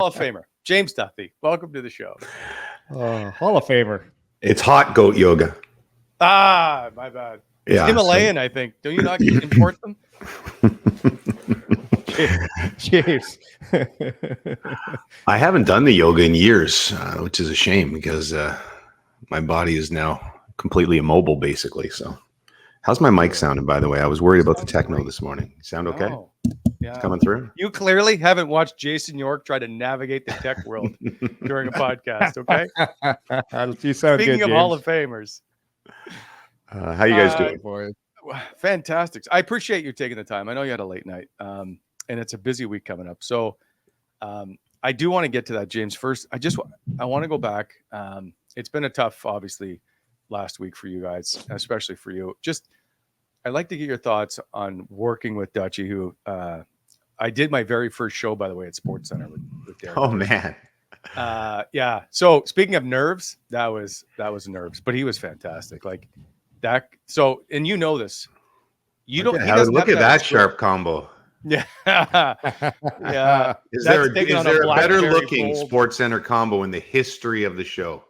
of Famer, James Duthie. Welcome to the show. Hall of Famer. It's hot goat yoga. Ah, my bad. It's Yeah, Himalayan, I think. Do you not import them? Jeez. I haven't done the yoga in years, which is a shame because my body is now completely immobile, basically. So, how's my mic sounding, by the way? I was worried about the techno this morning. Sound okay? Oh, yeah. It's coming through? You clearly haven't watched Jason York try to navigate the tech world during a podcast, okay? You sound Speaking good, of Hall James. of Famers. How you guys doing? Boys. Fantastic. I appreciate you taking the time. I know you had a late night, and it's a busy week coming up. So I do want to get to that, James. First, I want to go back. It's been a tough, obviously, last week for you guys, especially for you. I'd like to get your thoughts on working with Duthie, who I did my very first show, by the way, at Sports Center with Derek. Oh, man. Yeah. So speaking of nerves, that was nerves, but he was fantastic. Like that. So, and you know this, Look at that sharp combo. Yeah. Yeah. Is there a better looking Bold. Sports Center combo in the history of the show?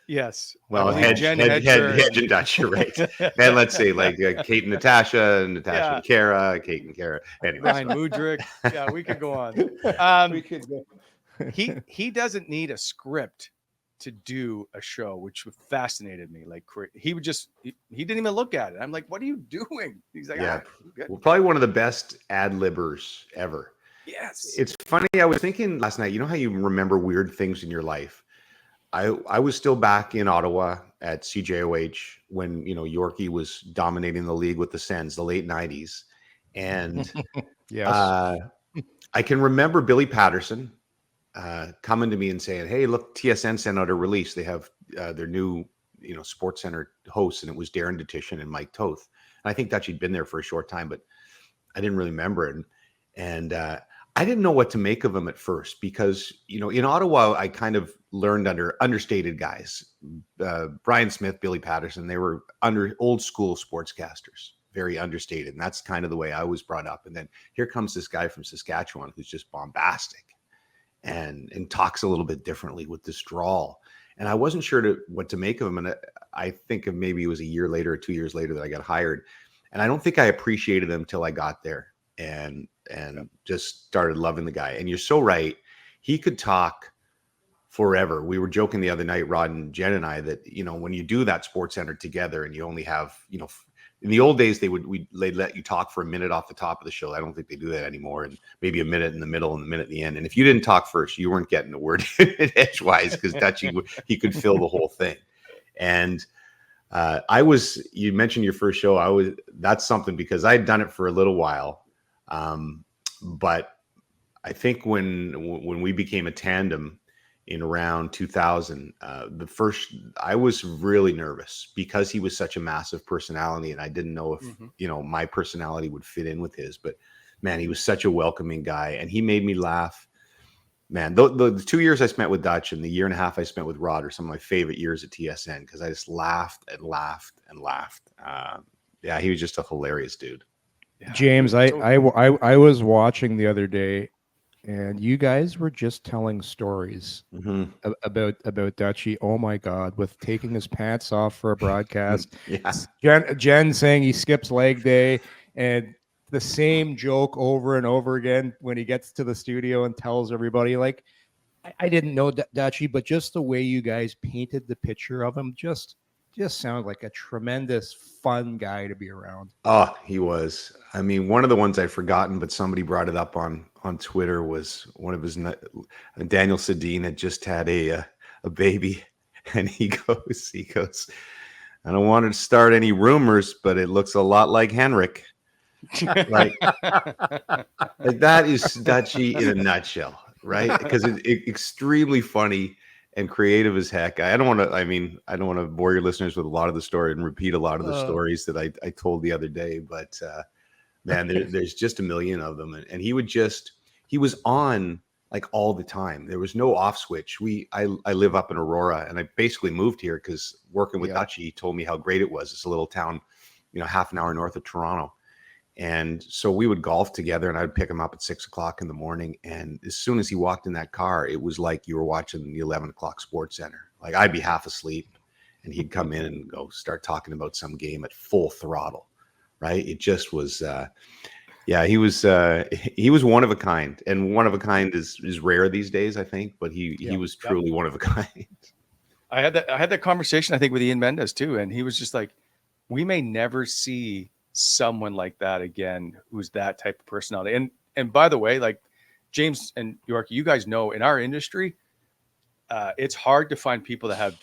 Yes. Well, Hedge and Duthie, right? And let's see, like Kate and Natasha and Kara, Kate and Kara. Anyway, Ryan Mudrick. Yeah, we could go on. We could go. He doesn't need a script to do a show, which fascinated me. Like he didn't even look at it. I'm like, what are you doing? He's like, yeah, well, probably one of the best ad-libbers ever. Yes. It's funny. I was thinking last night, you know how you remember weird things in your life? I was still back in Ottawa at CJOH when, Yorkie was dominating the league with the Sens, the late 90s. And Yes. I can remember Billy Patterson coming to me and saying, hey, look, TSN sent out a release. They have their new, Sports Center hosts, and it was Darren Detition and Mike Toth. And I think that she'd been there for a short time, but I didn't really remember it. And I didn't know what to make of him at first because, in Ottawa, I kind of learned under understated guys. Brian Smith, Billy Patterson, they were old school sportscasters, very understated. And that's kind of the way I was brought up. And then here comes this guy from Saskatchewan who's just bombastic and talks a little bit differently with this drawl. And I wasn't sure what to make of him. And I think of maybe it was a year later or 2 years later that I got hired. And I don't think I appreciated him till I got there and just started loving the guy. And you're so right. He could talk forever. We were joking the other night, Rod and Jen and I, that, when you do that Sports Center together and you only have, in the old days, they'd let you talk for a minute off the top of the show. I don't think they do that anymore. And maybe a minute in the middle and a minute at the end. And if you didn't talk first, you weren't getting a word edgewise because he could fill the whole thing. And you mentioned your first show. That's something because I had done it for a little while. But I think when we became a tandem in around 2000, I was really nervous because he was such a massive personality and I didn't know if, my personality would fit in with his, but man, he was such a welcoming guy and he made me laugh. Man, the 2 years I spent with Dutch and the year and a half I spent with Rod are some of my favorite years at TSN because I just laughed and laughed and laughed. Yeah, he was just a hilarious dude. Yeah. James, I was watching the other day, and you guys were just telling stories about Duthie. Oh my God, with taking his pants off for a broadcast. Yeah. Jen saying he skips leg day, and the same joke over and over again when he gets to the studio and tells everybody. Like, I didn't know Duthie, but just the way you guys painted the picture of him just sounded like a tremendous fun guy to be around. Oh, he was. I mean, one of the ones I've forgotten, but somebody brought it up on Twitter was one of his. Daniel Sedin had just had a baby, and he goes, I don't want to start any rumors, but it looks a lot like Henrik. like that is Duthie in a nutshell, right? Because it's extremely funny and creative as heck. I don't want to bore your listeners with a lot of the story and repeat a lot of the stories that I told the other day, but man, there's just a million of them. And he was on like all the time. There was no off switch. I live up in Aurora and I basically moved here because working with Duthie told me how great it was. It's a little town, half an hour north of Toronto. And so we would golf together, and I'd pick him up at 6 o'clock in the morning. And as soon as he walked in that car, it was like you were watching the 11 o'clock Sports Center. Like I'd be half asleep, and he'd come in and go start talking about some game at full throttle. Right? It just was. Yeah, he was one of a kind, and one of a kind is rare these days, I think. But he was truly one of a kind. I had that conversation, I think, with Ian Mendez too, and he was just like, we may never see someone like that again, who's that type of personality. And by the way, like James and Yorkie, you guys know in our industry, it's hard to find people that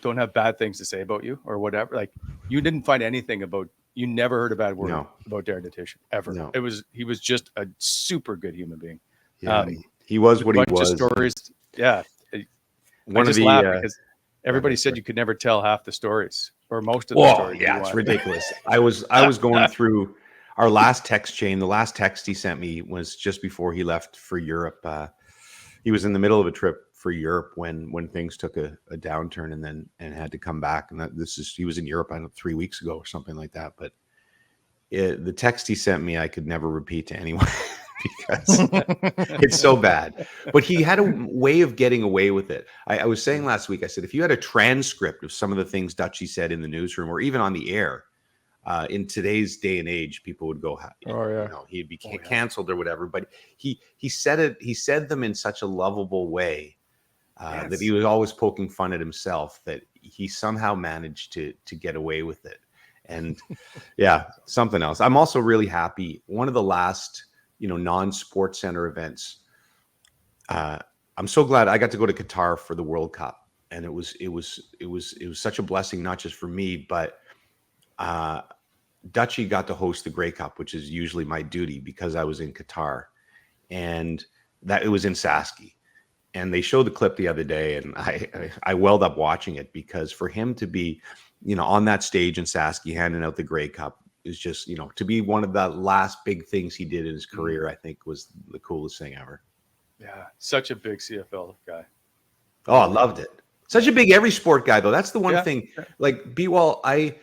don't have bad things to say about you or whatever. Like you didn't find anything about. You never heard a bad word about Darren Detition ever. No. He was just a super good human being. Yeah, he was what he was. Stories, yeah. One of the because everybody said you could never tell half the stories or most of the stories. Yeah, it's ridiculous. I was going through our last text chain. The last text he sent me was just before he left for Europe. He was in the middle of a trip for Europe when things took a downturn and had to come back. And he was in Europe, I don't know, 3 weeks ago or something like that. But the text he sent me, I could never repeat to anyone because it's so bad. But he had a way of getting away with it. I was saying last week, I said, if you had a transcript of some of the things Duthie said in the newsroom or even on the air, in today's day and age, people would go, he'd be canceled or whatever. But he said them in such a lovable way that he was always poking fun at himself, that he somehow managed to get away with it. And something else. I'm also really happy. One of the last, non-Sports Center events. I'm so glad I got to go to Qatar for the World Cup, and it was such a blessing, not just for me, but Duthie got to host the Grey Cup, which is usually my duty because I was in Qatar, and that it was in Sasky. And they showed the clip the other day, and I welled up watching it because for him to be, on that stage in Sasky handing out the Grey Cup is just, to be one of the last big things he did in his career, I think was the coolest thing ever. Yeah, such a big CFL guy. Oh, I loved it. Such a big every sport guy, though. That's the one thing. Like B-Wall, I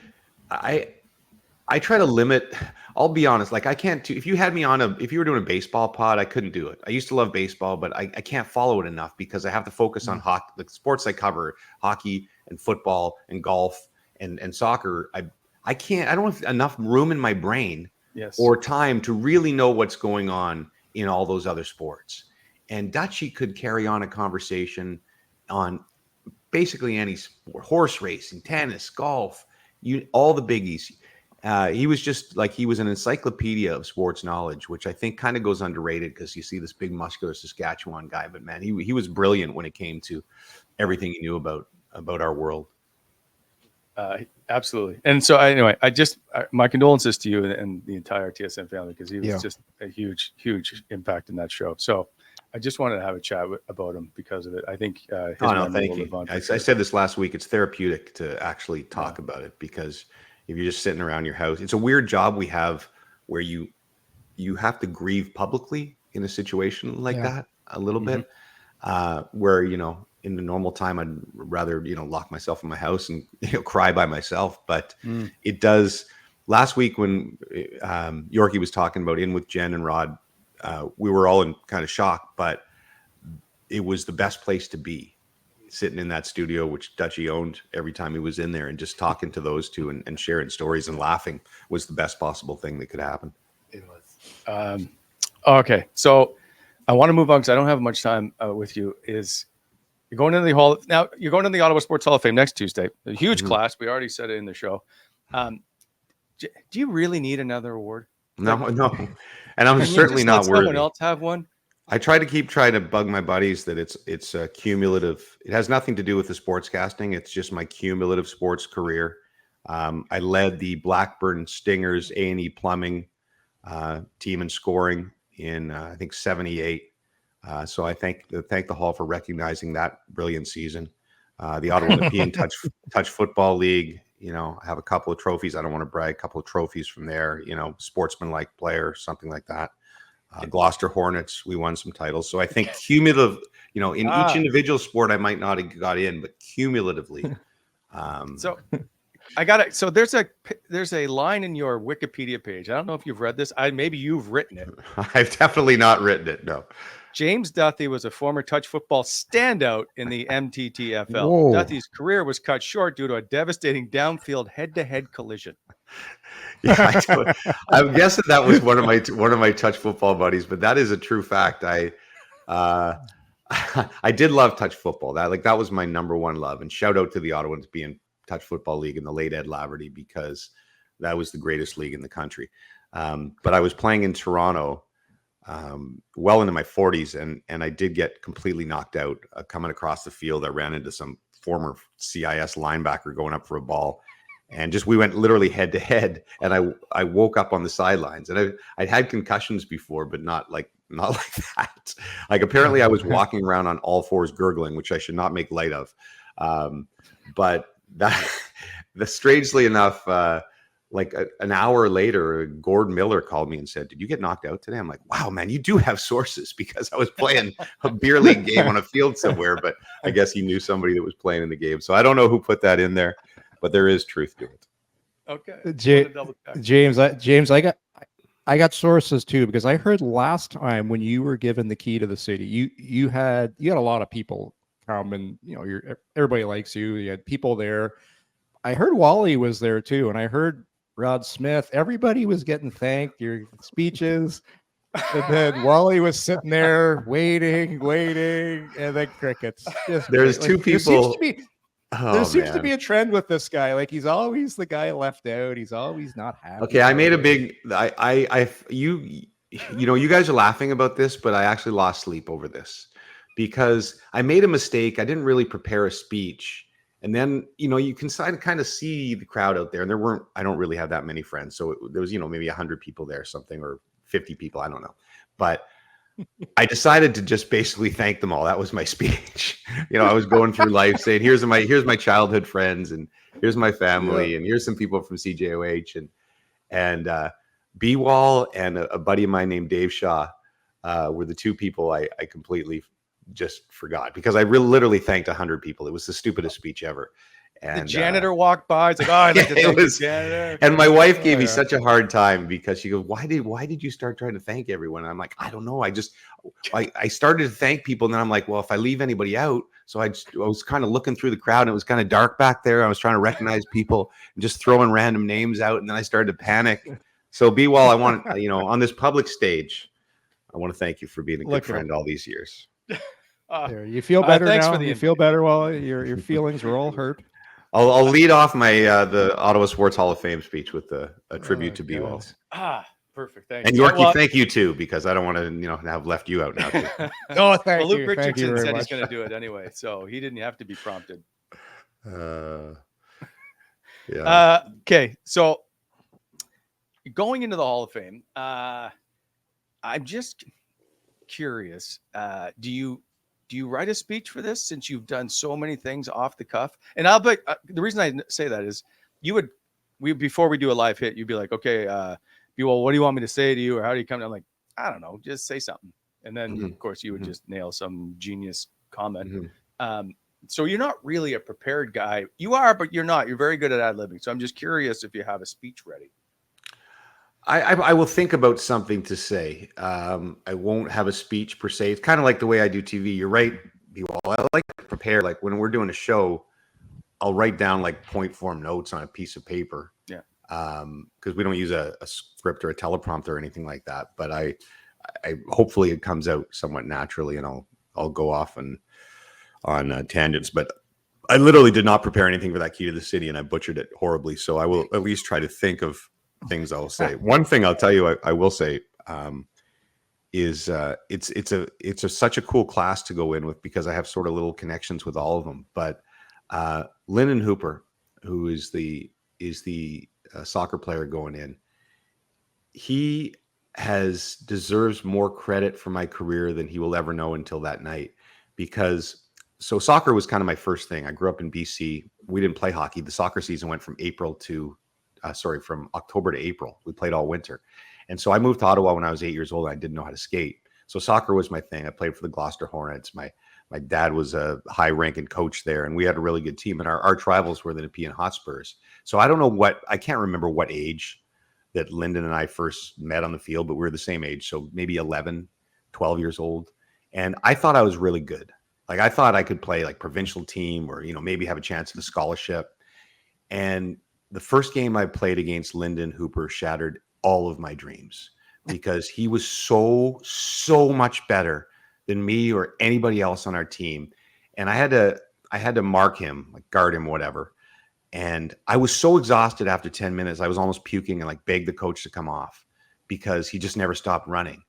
try to limit. I'll be honest. Like I can't. If you had me on if you were doing a baseball pod, I couldn't do it. I used to love baseball, but I can't follow it enough because I have to focus on hockey, the sports I cover, hockey and football and golf and soccer. I can't. I don't have enough room in my brain or time to really know what's going on in all those other sports. And Duthie could carry on a conversation on basically any sport: horse racing, tennis, golf, all the biggies. He was just like, he was an encyclopedia of sports knowledge, which I think kind of goes underrated because you see this big muscular Saskatchewan guy, but man, he was brilliant when it came to everything he knew about our world. Absolutely. And so anyway, my condolences to you and the entire TSN family, because he was just a huge, huge impact in that show. So I just wanted to have a chat about him because of it. I think thank you. I said this last week. It's therapeutic to actually talk about it because if you're just sitting around your house, it's a weird job we have where you have to grieve publicly in a situation like that a little bit, where, in the normal time, I'd rather, lock myself in my house and, cry by myself. But it does. Last week when Yorkie was talking about In with Jen and Rod, we were all in kind of shock, but it was the best place to be, sitting in that studio, which Duthie owned every time he was in there, and just talking to those two and sharing stories and laughing was the best possible thing that could happen. It was. Okay. So I want to move on because I don't have much time with you. You're going into the hall now. You're going to the Ottawa Sports Hall of Fame next Tuesday. A huge class. We already said it in the show. Do you really need another award? No. And I'm certainly not worthy. Someone else have one? I try to bug my buddies that it's cumulative. It has nothing to do with the sportscasting. It's just my cumulative sports career. I led the Blackburn Stingers A&E plumbing team in scoring in I think 78. So I thank the Hall for recognizing that brilliant season. The Ottawa Olympian Touch Football League. I have a couple of trophies. I don't want to brag. A couple of trophies from there. Sportsmanlike player, something like that. Gloucester Hornets, we won some titles. So I think cumulative, in each individual sport, I might not have got in, but cumulatively. So I got it. So there's a line in your Wikipedia page. I don't know if you've read this. Maybe you've written it. I've definitely not written it. No. James Duthie was a former touch football standout in the MTTFL. Whoa. Duthie's career was cut short due to a devastating downfield head-to-head collision. Yeah, I'm guessing that was one of my touch football buddies, but that is a true fact. I did love touch football. That was my number one love. And shout out to the Ottawans being touch football league in the late Ed Laverty, because that was the greatest league in the country. But I was playing in Toronto well into my 40s, and I did get completely knocked out coming across the field. I ran into some former CIS linebacker going up for a ball, and we went literally head to head. And I woke up on the sidelines, and I'd had concussions before, but not like that. Like, apparently I was walking around on all fours gurgling, which I should not make light of. But strangely enough, an hour later, Gord Miller called me and said, "Did you get knocked out today?" I'm like, "Wow, man, you do have sources," because I was playing a beer league game on a field somewhere, but I guess he knew somebody that was playing in the game. So I don't know who put that in there, but there is truth to it. Okay. James, I got sources too, because I heard last time when you were given the key to the city, you had a lot of people come, and everybody likes you. You had people there. I heard Wally was there too, and I heard Rod Smith. Everybody was getting thanked, your speeches, and then Wally was sitting there waiting, and then crickets. There's two people. There seems to be a trend with this guy. Like, he's always the guy left out. He's always not happy. Okay, I made a big. You guys are laughing about this, but I actually lost sleep over this because I made a mistake. I didn't really prepare a speech. And then, you can kind of see the crowd out there, and I don't really have that many friends. So there was, maybe 100 people there or something, or 50 people. I don't know. But I decided to just basically thank them all. That was my speech. I was going through life saying, here's my childhood friends, and here's my family, and here's some people from CJOH, and B-Wall and a buddy of mine named Dave Shaw were the two people I completely just forgot, because I literally thanked 100 people. It was the stupidest speech ever. And the janitor walked by. It's like, oh, I'd like to thank the janitor. And my wife gave me such a hard time, because she goes, why did you start trying to thank everyone? And I'm like, I don't know. I started to thank people, and then I'm like, well, if I leave anybody out. So I was kind of looking through the crowd, and it was kind of dark back there. I was trying to recognize people and just throwing random names out. And then I started to panic. So B-Wall, I want, on this public stage, I want to thank you for being a good friend all these years. There, you feel better now? You feel better? Well, your feelings were all hurt. I'll lead off my the Ottawa Sports Hall of Fame speech with a tribute to B-Wall. Perfect. Thank you. And Yorkie, thank you too, because I don't want to have left you out now too. Oh, thank you. Luke Richardson Richardson said he's going to do it anyway, so he didn't have to be prompted. Yeah. Okay, so going into the Hall of Fame, I'm just curious. Do you write a speech for this, since you've done so many things off the cuff? And I'll bet the reason I say that is before we do a live hit, you'd be like, okay, well, what do you want me to say to you, or how do you come to? I'm like, I don't know, just say something. And then of course you would just nail some genius comment. So you're not really a prepared guy. You are, but you're not. You're very good at ad-libbing. So I'm just curious if you have a speech ready. I will think about something to say. I won't have a speech per se. It's kind of like the way I do TV. You're right, B-Wall. I like to prepare. Like when we're doing a show, I'll write down like point form notes on a piece of paper. Yeah. Because we don't use a script or a teleprompter or anything like that. But I hopefully it comes out somewhat naturally, and I'll go off on tangents. But I literally did not prepare anything for that key to the city, and I butchered it horribly. So I will at least try to think of things I'll say. One thing I'll tell you, I will say, is it's such a cool class to go in with, because I have sort of little connections with all of them. But Lyndon Hooper, who is the soccer player going in, he deserves more credit for my career than he will ever know until that night. Because soccer was kind of my first thing. I grew up in BC. We didn't play hockey. The soccer season went from from October to April. We played all winter. And so I moved to Ottawa when I was 8 years old. And I didn't know how to skate. So soccer was my thing. I played for the Gloucester Hornets. My My dad was a high-ranking coach there, and we had a really good team. And our arch rivals were the Nepean Hotspurs. So I can't remember what age that Lyndon and I first met on the field, but we were the same age. So maybe 11, 12 years old. And I thought I was really good. Like I thought I could play like provincial team or, maybe have a chance at a scholarship. And the first game I played against Lyndon Hooper shattered all of my dreams because he was so much better than me or anybody else on our team. And I had to mark him, like guard him, whatever. And I was so exhausted after 10 minutes, I was almost puking and like begged the coach to come off because he just never stopped running.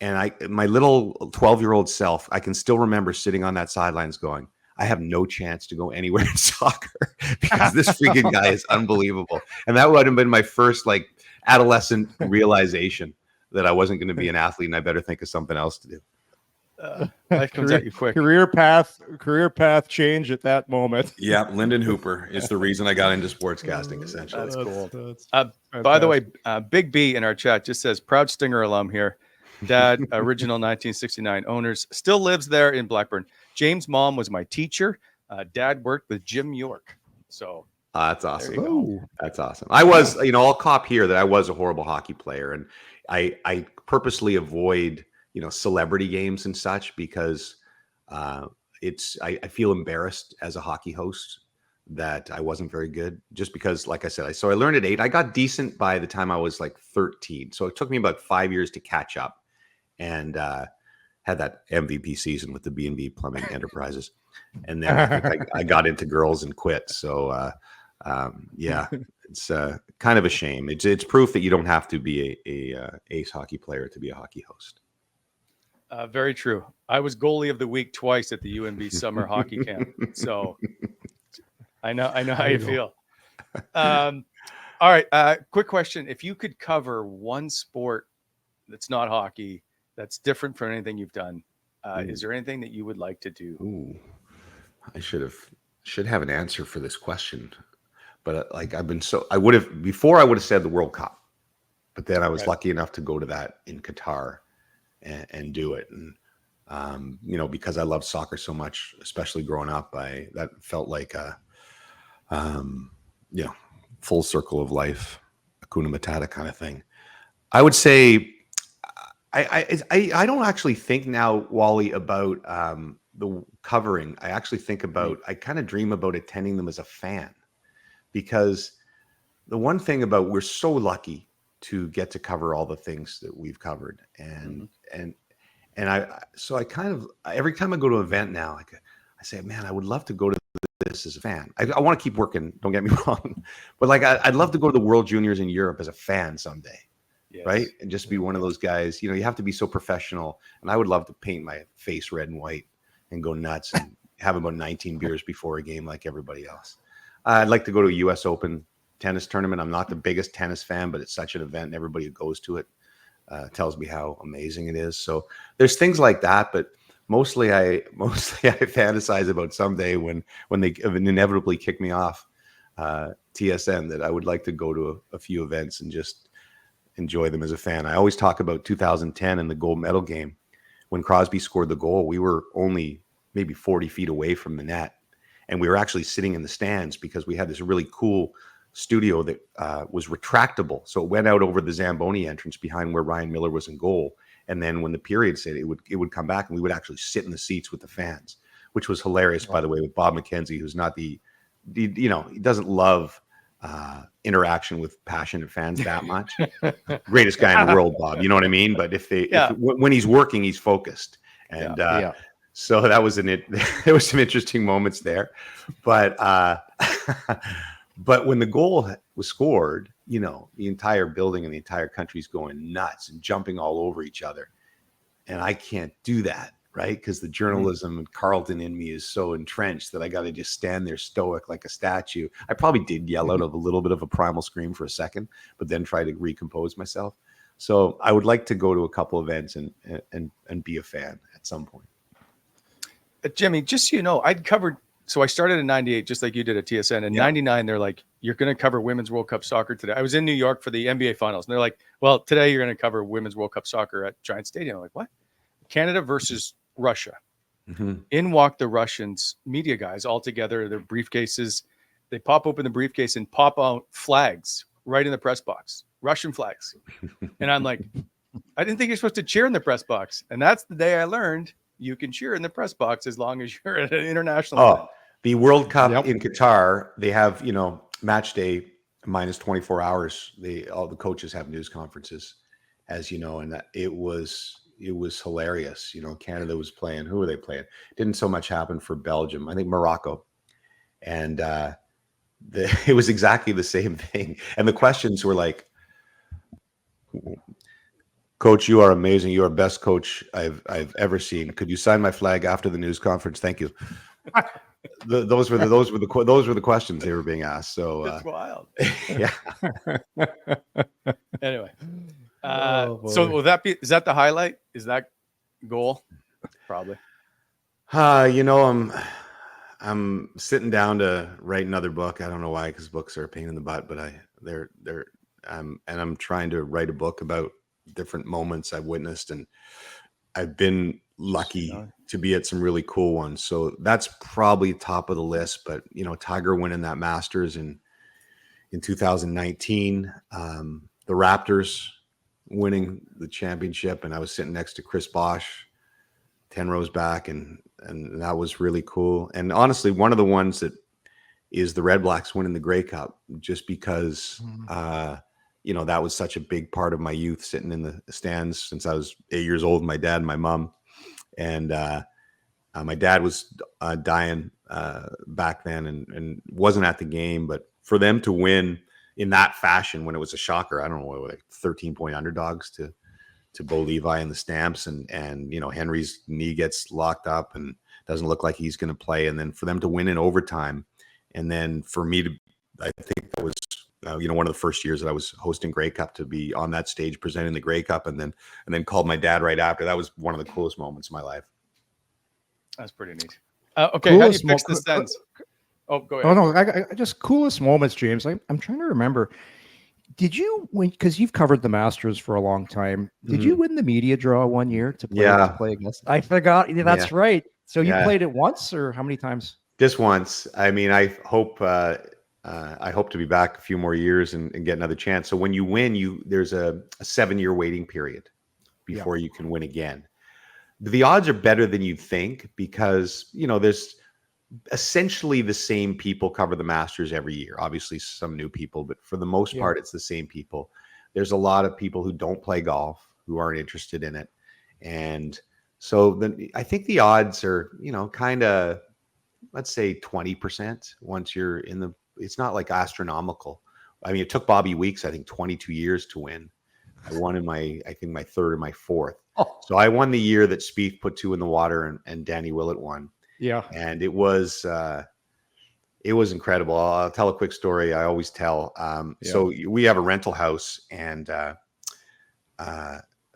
And my little 12-year-old self, I can still remember sitting on that sidelines going, I have no chance to go anywhere in soccer because this freaking guy is unbelievable. And that would have been my first like adolescent realization that I wasn't going to be an athlete and I better think of something else to do. Life comes at you quick. Career path change at that moment. Yeah, Lyndon Hooper is the reason I got into sportscasting, essentially. That's cool. That's By the way, Big B in our chat just says, proud Stinger alum here. Dad, original 1969 owners, still lives there in Blackburn. James' mom was my teacher. Dad worked with Jim York. So that's awesome. go. That's awesome. I was, I'll cop here that I was a horrible hockey player, and I purposely avoid, celebrity games and such because I feel embarrassed as a hockey host that I wasn't very good just because, like I said, I learned at 8. I got decent by the time I was like 13. So it took me about 5 years to catch up and had that MVP season with the B&B Plumbing Enterprises. And then I think I got into girls and quit. So yeah, it's kind of a shame. It's proof that you don't have to be a ace hockey player to be a hockey host. Very true. I was goalie of the week twice at the UNB summer hockey camp. So I know how you feel. All right. Quick question. If you could cover one sport that's not hockey, that's different from anything you've done, is there anything that you would like to do? Ooh, I should have an answer for this question, but I would have said the World Cup, but then I was lucky enough to go to that in Qatar and do it. And, because I love soccer so much, especially growing up, that felt like a, full circle of life, Hakuna Matata kind of thing. I would say, I don't actually think now, Wally, about the covering. I actually think about, I kind of dream about attending them as a fan, because the one thing about, we're so lucky to get to cover all the things that we've covered. And I kind of, every time I go to an event now, I say, man, I would love to go to this as a fan. I want to keep working, don't get me wrong, but I'd love to go to the World Juniors in Europe as a fan someday. Yes. Right. And just be one of those guys, you have to be so professional. And I would love to paint my face red and white and go nuts and have about 19 beers before a game like everybody else. I'd like to go to a US Open tennis tournament. I'm not the biggest tennis fan, but it's such an event and everybody who goes to it tells me how amazing it is. So there's things like that, but mostly I fantasize about someday when they inevitably kick me off TSN, that I would like to go to a few events and just enjoy them as a fan. I always talk about 2010 and the gold medal game. When Crosby scored the goal, we were only maybe 40 feet away from the net. And we were actually sitting in the stands because we had this really cool studio that was retractable. So it went out over the Zamboni entrance behind where Ryan Miller was in goal. And then when the period said, it would come back and we would actually sit in the seats with the fans, which was hilarious, by the way, with Bob McKenzie, who's not he doesn't love interaction with passionate fans that much. Greatest guy in the world, Bob. You know what I mean? But when he's working, he's focused. And so that was there was some interesting moments there. But but when the goal was scored, the entire building and the entire country's going nuts and jumping all over each other. And I can't do that. Right. Because the journalism and Carlton in me is so entrenched that I got to just stand there stoic like a statue. I probably did yell out of a little bit of a primal scream for a second, but then try to recompose myself. So I would like to go to a couple events and be a fan at some point. Jimmy, just so you know, I'd covered. So I started in 98, just like you did at TSN. In 99, they're like, you're going to cover Women's World Cup soccer today. I was in New York for the NBA finals. And they're like, well, today you're going to cover Women's World Cup soccer at Giant Stadium. I'm like, what? Canada versus Russia. In walk the Russians media guys all together, their briefcases. They pop open the briefcase and pop out flags right in the press box, Russian flags. And I'm like, I didn't think you're supposed to cheer in the press box. And that's the day I learned you can cheer in the press box as long as you're at an international event. The World Cup Yep. in Qatar, they have, match day minus 24 hours. All the coaches have news conferences, as you know, and it was hilarious. Canada was playing. Who were they playing? Didn't so much happen for Belgium. I think Morocco. And it was exactly the same thing. And the questions were like, Coach, you are amazing. You are best coach I've ever seen. Could you sign my flag after the news conference? Thank you. Those were the questions they were being asked. So It's wild. yeah. Anyway, boy. is that the highlight? Is that goal? Probably. I'm sitting down to write another book. I don't know why, because books are a pain in the butt, but I'm trying to write a book about different moments I've witnessed, and I've been lucky to be at some really cool ones. So that's probably top of the list. But Tiger winning that Masters in 2019, the Raptors winning the championship, and I was sitting next to Chris Bosh 10 rows back, and that was really cool. And honestly, one of the ones that is the Red Blacks winning the Grey Cup, just because that was such a big part of my youth, sitting in the stands since I was 8 years old with my dad and my mom. And my dad was dying back then and wasn't at the game, but for them to win in that fashion, when it was a shocker, I don't know, like 13-point underdogs to Bo Levi and the Stamps, and Henry's knee gets locked up and doesn't look like he's going to play. And then for them to win in overtime. And then for me I think that was, one of the first years that I was hosting Grey Cup, to be on that stage presenting the Grey Cup, and then called my dad right after. That was one of the coolest moments of my life. That's pretty neat. Okay. Coolest How do you fix the sense? Oh, go ahead. Oh no, I just coolest moments, James. I'm trying to remember. Did you win? Because you've covered the Masters for a long time. Did you win the media draw one year to play? Yeah. To play against? I forgot. That's right. So you Yeah. played it once, or how many times? Just once. I mean, I hope to be back a few more years and get another chance. So when you win, there's a 7-year waiting period before you can win again. The odds are better than you think, because there's essentially the same people cover the Masters every year. Obviously some new people, but for the most part it's the same people. There's a lot of people who don't play golf, who aren't interested in it, and so then I think the odds are kind of, let's say 20% once you're in the. It's not like astronomical. I mean, it took Bobby Weeks, I think, 22 years to win. I won in my third or my fourth. So I won the year that Spieth put 2 in the water and Danny Willett won. Yeah. And it was incredible. I'll tell a quick story I always tell. So we have a rental house, and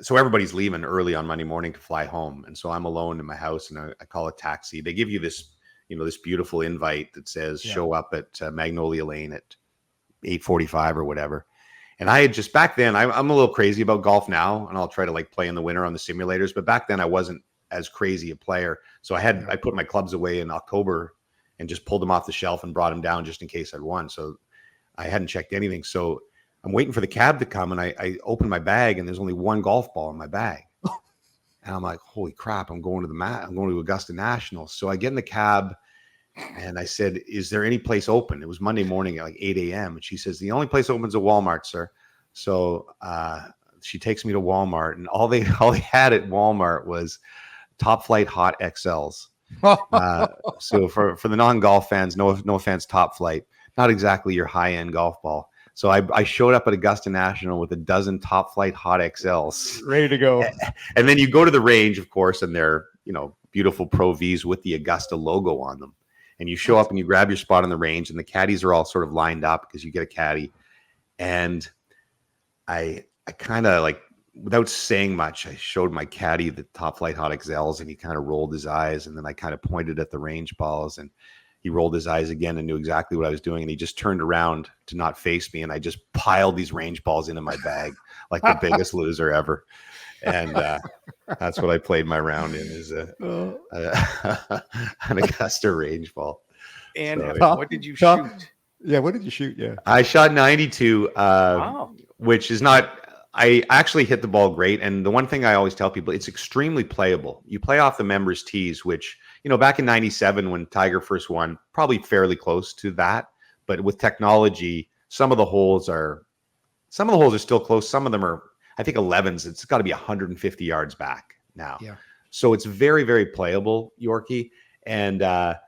so everybody's leaving early on Monday morning to fly home. And so I'm alone in my house, and I call a taxi. They give you this, this beautiful invite that says show up at Magnolia Lane at 8:45 or whatever. And I had just, back then, I'm a little crazy about golf now, and I'll try to play in the winter on the simulators. But back then I wasn't as crazy a player. So I put my clubs away in October and just pulled them off the shelf and brought them down just in case I'd won. So I hadn't checked anything. So I'm waiting for the cab to come, and I open my bag, and there's only one golf ball in my bag. And I'm like, holy crap, I'm going to Augusta National. So I get in the cab, and I said, is there any place open? It was Monday morning at like 8 a.m. And she says, the only place open is a Walmart, sir. So she takes me to Walmart, and all they had at Walmart was Top Flight Hot XLs. So for the non-golf fans, no offense, Top Flight, not exactly your high-end golf ball. So I showed up at Augusta National with a dozen Top Flight Hot XLs. Ready to go. And then you go to the range, of course, and they're, beautiful Pro Vs with the Augusta logo on them. And you show up and you grab your spot on the range, and the caddies are all sort of lined up because you get a caddy. And I kind of, without saying much, I showed my caddy the Top Flight Hot XLs, and he kind of rolled his eyes, and then I kind of pointed at the range balls, and he rolled his eyes again and knew exactly what I was doing. And he just turned around to not face me. And I just piled these range balls into my bag like the biggest loser ever. And that's what I played my round in, is an Augusta range ball. And So, what did you Top- shoot? Yeah, what did you shoot? Yeah. I shot 92, Wow. which is not, I actually hit the ball great. And the one thing I always tell people, it's extremely playable. You play off the members' tees, which, back in 97 when Tiger first won, probably fairly close to that. But with technology, some of the holes are still close. Some of them are, I think 11s. It's got to be 150 yards back now. Yeah. So it's very, very playable, Yorkie. And I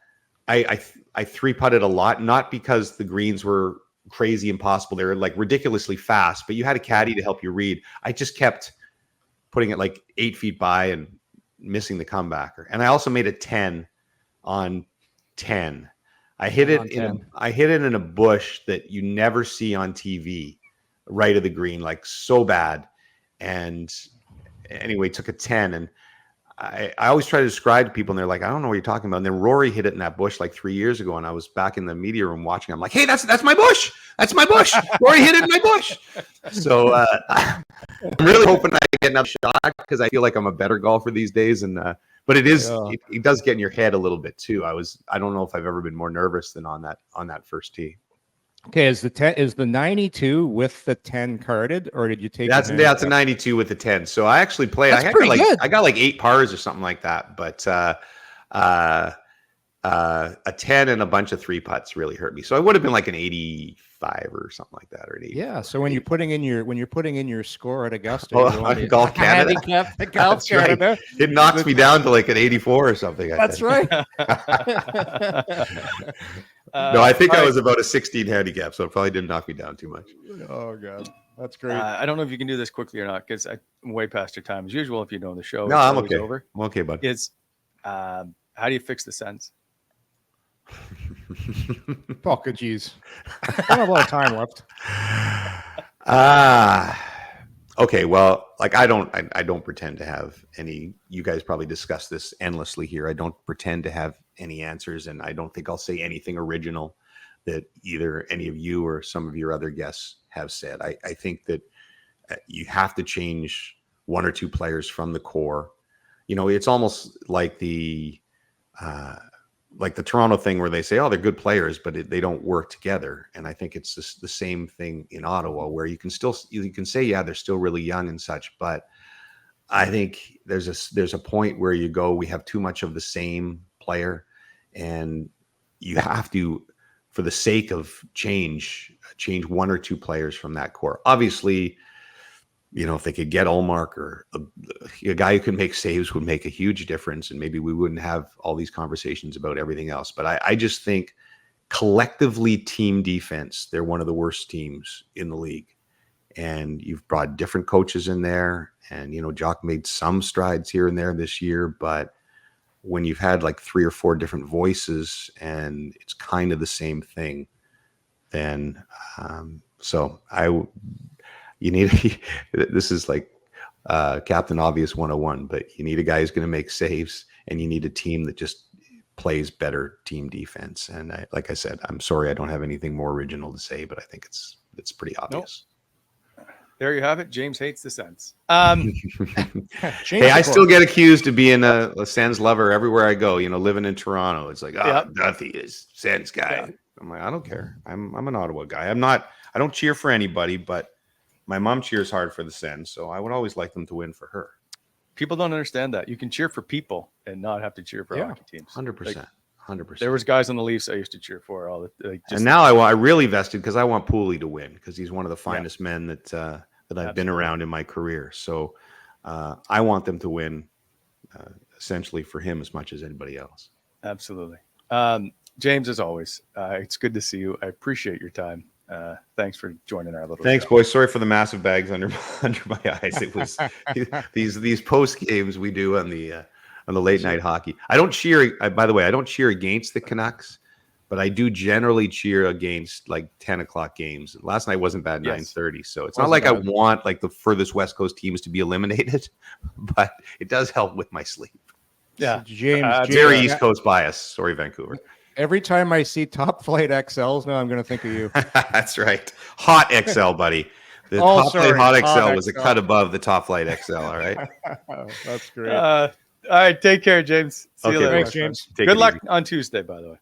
three putted a lot, not because the greens were crazy impossible. They were like ridiculously fast, but you had a caddy to help you read. I just kept putting it like 8 feet by and missing the comebacker. And I also made a 10 on 10. I hit it in a bush that you never see on TV, right of the green, like so bad. And anyway, took a 10. And I always try to describe to people, and they're like, I don't know what you're talking about. And then Rory hit it in that bush like 3 years ago, and I was back in the media room watching. I'm like, hey, that's my bush. That's my bush. Rory hit it in my bush. So I'm really hoping I get another shot, because I feel like I'm a better golfer these days. And but it is, it does get in your head a little bit too. I don't know if I've ever been more nervous than on that first tee. Okay, is the 92 with the 10 carded, or did you take? That's a 92 with the 10. So I actually played. That's pretty good. I got like 8 pars or something like that. But a 10 and a bunch of 3 putts really hurt me. So I would have been like an 85 or something like that, or an 80. Yeah. So when you're putting in your score at Augusta, Golf Canada, the Golf Canada. Right. It knocks me down to like an 84 or something. That's right. No, I think I was about a 16 handicap, so it probably didn't knock me down too much. Oh God, that's great. I don't know if you can do this quickly or not, because I'm way past your time as usual. If you know the show, No, I'm okay. Over. I'm okay, bud. It's how do you fix the sense? Oh, good geez. I don't have a lot of time left. Okay, well, like I don't pretend to have any. You guys probably discuss this endlessly here. I don't pretend to have any answers, and I don't think I'll say anything original that either any of you or some of your other guests have said. I think that you have to change 1 or 2 players from the core. It's almost like the Toronto thing where they say, oh, they're good players, but they don't work together. And I think it's the same thing in Ottawa, where you can say, yeah, they're still really young and such. But I think there's a point where you go, we have too much of the same player, and you have to, for the sake of change 1 or 2 players from that core. Obviously, if they could get Ullmark or a guy who can make saves would make a huge difference, and maybe we wouldn't have all these conversations about everything else. But I just think collectively, team defense, they're one of the worst teams in the league. And you've brought different coaches in there, and Jock made some strides here and there this year, but when you've had like 3 or 4 different voices and it's kind of the same thing, then you need this is like Captain Obvious 101, but you need a guy who's going to make saves, and you need a team that just plays better team defense. And like I said, I'm sorry I don't have anything more original to say, but I think it's pretty obvious. Nope. There you have it. James hates the Sens. Hey, I still get accused of being a Sens lover everywhere I go. Living in Toronto, it's like, Duthie is Sens guy. Yeah. I'm like, I don't care. I'm an Ottawa guy. I don't cheer for anybody, but my mom cheers hard for the Sens, so I would always like them to win for her. People don't understand that. You can cheer for people and not have to cheer for hockey teams. 100%. 100%. There was guys on the Leafs I used to cheer for all the. And now I really vested because I want Pooley to win, because he's one of the finest men that I've been around in my career. So I want them to win, essentially for him as much as anybody else. Absolutely. James, as always, it's good to see you. I appreciate your time. Thanks for joining our little. Thanks, show. boys. Sorry for the massive bags under my eyes. It was these post games we do on the late night hockey. I don't cheer. By the way, I don't cheer against the Canucks, but I do generally cheer against like 10 o'clock games. Last night wasn't bad, 9:30. So it's not like I want like the furthest West Coast teams to be eliminated, but it does help with my sleep. Yeah, James, very East Coast bias. Sorry, Vancouver. every time I see Top Flight XLs now, I'm going to think of you. That's right. Hot XL, buddy. The Oh, Top Flight sorry, Hot Hot XL was a XL. cut above the Top Flight XL. All right. That's great. All right, take care, James. See you Okay, later. Thanks, my friend. James. Take Good it luck easy. on Tuesday, by the way.